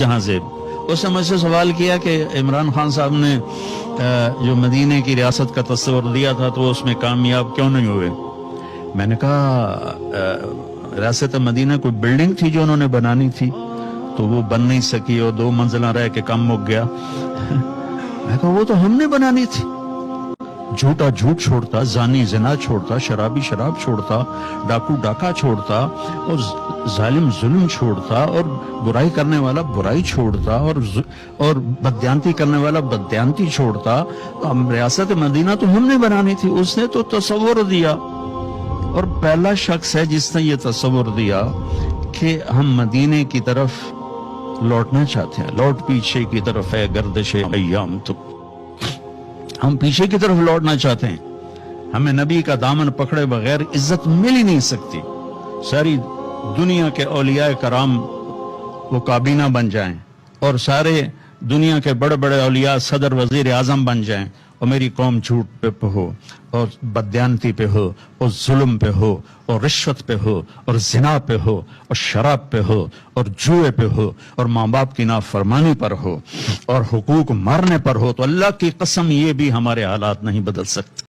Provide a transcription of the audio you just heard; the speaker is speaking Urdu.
جہاں سے اس نے مجھ سے سوال کیا کہ عمران خان صاحب نے جو مدینے کی ریاست کا تصور دیا تھا تو اس میں کامیاب کیوں نہیں ہوئے؟ میں نے کہا ریاست مدینہ کوئی بلڈنگ تھی جو انہوں نے بنانی تھی تو وہ بن نہیں سکی اور 2 منزلہ رہ کے کم ہو گیا۔ میں کہا وہ تو ہم نے بنانی تھی۔ جھوٹا جھوٹ چھوڑتا، زانی زنا چھوڑتا، شرابی شراب چھوڑتا، ڈاکو ڈاکا چھوڑتا، اور ظالم ظلم چھوڑتا، اور برائی کرنے والا برائی چھوڑتا، اور بددیانتی کرنے والا بددیانتی چھوڑتا۔ ریاست مدینہ تو ہم نے بنانی تھی، اس نے تو تصور دیا، اور پہلا شخص ہے جس نے یہ تصور دیا کہ ہم مدینے کی طرف لوٹنا چاہتے ہیں۔ لوٹ پیچھے کی طرف ہے گردش ایام، تو ہم پیچھے کی طرف لوٹنا چاہتے ہیں۔ ہمیں نبی کا دامن پکڑے بغیر عزت مل ہی نہیں سکتی۔ ساری دنیا کے اولیاء کرام وہ کابینہ بن جائیں، اور سارے دنیا کے بڑے بڑے اولیاء صدر وزیر اعظم بن جائیں، اور میری قوم جھوٹ پہ ہو، اور بددیانتی پہ ہو، اور ظلم پہ ہو، اور رشوت پہ ہو، اور زنا پہ ہو، اور شراب پہ ہو، اور جوئے پہ ہو، اور ماں باپ کی نافرمانی پر ہو، اور حقوق مارنے پر ہو، تو اللہ کی قسم یہ بھی ہمارے حالات نہیں بدل سکتے۔